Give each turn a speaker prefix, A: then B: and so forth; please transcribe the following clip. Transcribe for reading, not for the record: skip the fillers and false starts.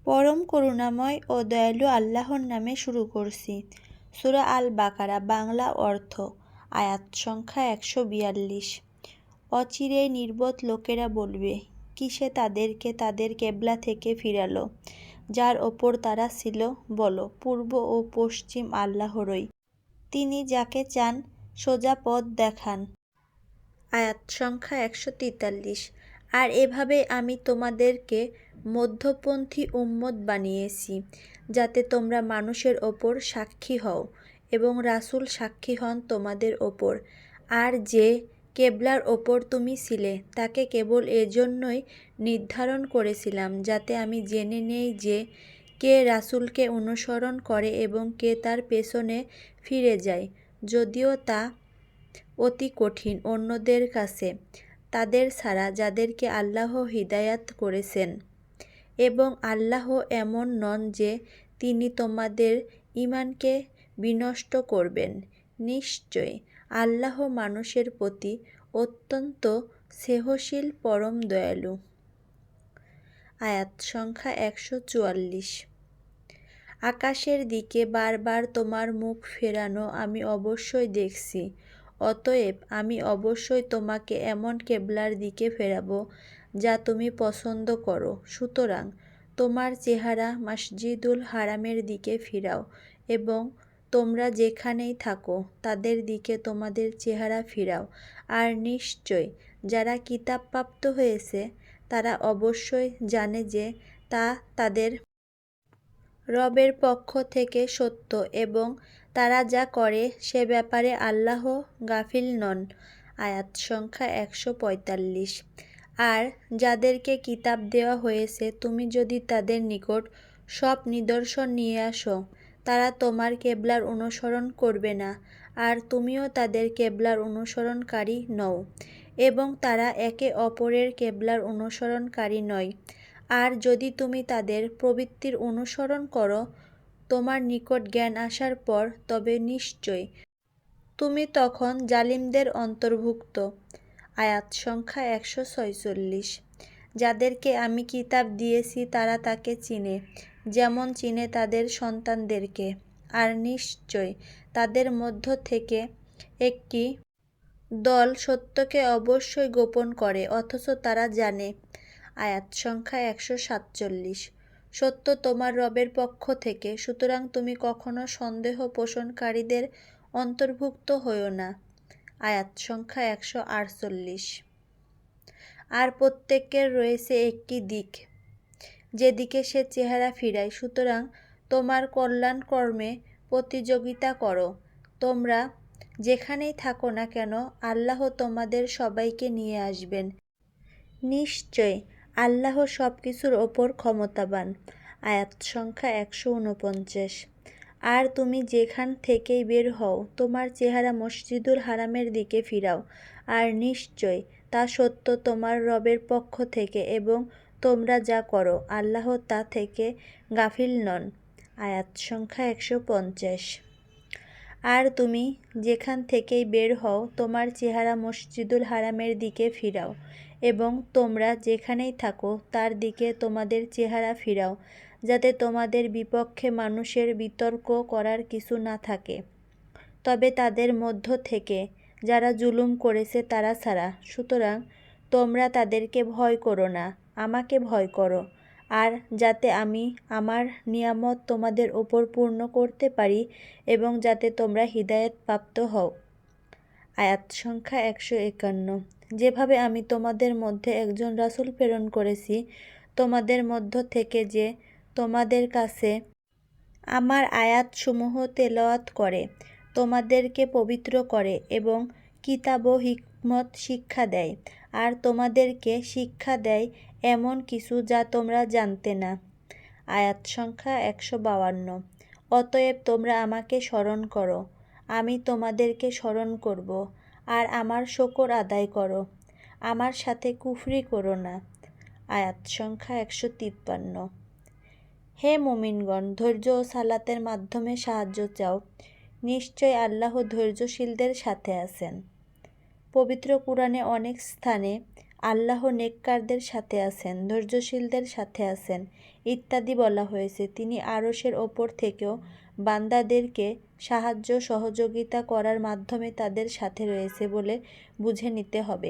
A: পরম করুণাময় ও দয়ালু আল্লাহর নামে শুরু করছি। সূরা আল বাকারা, বাংলা অর্থ। আয়াত সংখ্যা 142। অচিরেই নির্বোধ লোকেরা বলবে, কিসে তাদেরকে তাদের কেবলা থেকে ফিরালো, যার ওপর তারা ছিল। বলো, পূর্ব ও পশ্চিম আল্লাহরই, তিনি যাকে চান সোজা পথ দেখান। আয়াত সংখ্যা 143। আর এভাবে আমি তোমাদেরকে মধ্যপন্থী উম্মত বানিয়েছি, যাতে তোমরা মানুষের ওপর সাক্ষী হও এবং রাসূল সাক্ষী হন তোমাদের ওপর। আর যে কেবলার ওপর তুমি ছিলে তাকে কেবল এজন্যই নির্ধারণ করেছিলাম, যাতে আমি জেনে নেই যে কে রাসূলকে অনুসরণ করে এবং কে তার পেছনে ফিরে যায়, যদিও তা অতি কঠিন অন্যদের কাছে, তাদের ছাড়া যাদেরকে আল্লাহ হিদায়াত করেছেন। এবং আল্লাহ এমন নন যে তিনি তোমাদের ঈমানকে বিনষ্ট করবেন। নিশ্চয় আল্লাহ মানুষের প্রতি অত্যন্ত স্নেহশীল, পরম দয়ালু। আয়াত সংখ্যা 144। আকাশের দিকে বারবার তোমার মুখ ফেরানো আমি অবশ্যই দেখছি, অতএব আমি অবশ্যই তোমাকে এমন কেবলার দিকে ফেরাবো যা তুমি পছন্দ করো। সুতরাং তোমার চেহারা মসজিদুল হারামের দিকে ফিরাও এবং তোমরা যেখানেই থাকো তাদের দিকে তোমাদের চেহারা ফিরাও। আর নিশ্চয় যারা কিতাবপ্রাপ্ত হয়েছে তারা অবশ্যই জানে যে তা তাদের রবের পক্ষ থেকে সত্য এবং তারা যা করে সে ব্যাপারে আল্লাহ গাফিল নন। আয়াত সংখ্যা 145। আর যাদেরকে কিতাব দেওয়া হয়েছে তুমি যদি তাদের নিকট সব নিদর্শন নিয়ে আসো, তারা তোমার কেবলার অনুসরণ করবে না, আর তুমিও তাদের কেবলার অনুসরণকারী নও, এবং তারা একে অপরের কেবলার অনুসরণকারী নয়। আর যদি তুমি তাদের প্রবৃত্তির অনুসরণ করো তোমার নিকট জ্ঞান আসার পর, তবে নিশ্চয় তুমি তখন জালিমদের অন্তর্ভুক্ত। আয়াত সংখ্যা 146। যাদেরকে আমি কিতাব দিয়েছি তারা তাকে চিনে, যেমন চিনে তাদের সন্তানদেরকে। আর নিশ্চয় তাদের মধ্য থেকে একটি দল সত্যকে অবশ্যই গোপন করে, অথচ তারা জানে। আয়াত সংখ্যা 147। সত্য তোমার রবের পক্ষ থেকে, সুতরাং তুমি কখনো সন্দেহ পোষণকারীদের অন্তর্ভুক্ত হয়ো না। আয়াত সংখ্যা 148। আর প্রত্যেকের রয়েছে একটি দিক যেদিকে সে চেহারা ফিরায়, সুতরাং তোমার কল্যাণ কর্মে প্রতিযোগিতা করো। তোমরা যেখানেই থাকো না কেন আল্লাহ তোমাদের সবাইকে নিয়ে আসবেন। নিশ্চয় আল্লাহ সব কিছুর ওপর ক্ষমতাবান। আয়াত সংখ্যা 149। আর তুমি যেখান থেকেই বের হও তোমার চেহারা মসজিদুল হারামের দিকে ফিরাও, আর নিশ্চয় তা সত্য তোমার রবের পক্ষ থেকে, এবং তোমরা যা করো আল্লাহ তা থেকে গাফিল নন। আয়াত সংখ্যা 150। আর তুমি যেখান থেকেই বের হও তোমার চেহারা মসজিদুল হারামের দিকে ফিরাও, এবং তোমরা যেখানেই থাকো তার দিকে তোমাদের চেহারা ফিরাও, যাতে তোমাদের বিপক্ষে মানুষের বিতর্ক করার কিছু না থাকে, তবে তাদের মধ্য থেকে যারা জুলুম করেছে তারা ছাড়া। সুতরাং তোমরা তাদেরকে ভয় করো না, আমাকে ভয় করো, আর যাতে আমি আমার নিয়ামত তোমাদের ওপর পূর্ণ করতে পারি এবং যাতে তোমরা হিদায়াত প্রাপ্ত হও। আয়াত সংখ্যা 151। যেভাবে আমি তোমাদের মধ্যে একজন রাসূল প্রেরণ করেছি তোমাদের মধ্য থেকে, যে তোমাদের কাছে আমার আয়াতসমূহ তেলাওয়াত করে, তোমাদেরকে পবিত্র করে এবং কিতাব ও হিকমত শিক্ষা দেয়, আর তোমাদেরকে শিক্ষা দেয় এমন কিছু যা তোমরা জানতে না। আয়াত সংখ্যা 152। অতএব তোমরা আমাকে স্মরণ করো, আমি তোমাদেরকে স্মরণ করব, আর আমার শুকর আদায় করো, আমার সাথে কুফরি করো না। আয়াত সংখ্যা 153। হে মুমিনগণ, ধৈর্য ও সালাতের মাধ্যমে সাহায্য চাও, নিশ্চয় আল্লাহ ধৈর্যশীলদের সাথে আছেন। পবিত্র কুরআনে অনেক স্থানে আল্লাহ নেককারদের সাথে আছেন, ধৈর্যশীলদের সাথে আছেন ইত্যাদি বলা হয়েছে। তিনি আরশের ওপর থেকেও বান্দাদেরকে সাহায্য সহযোগিতা করার মাধ্যমে তাদের সাথে রয়েছে বলে বুঝে নিতে হবে।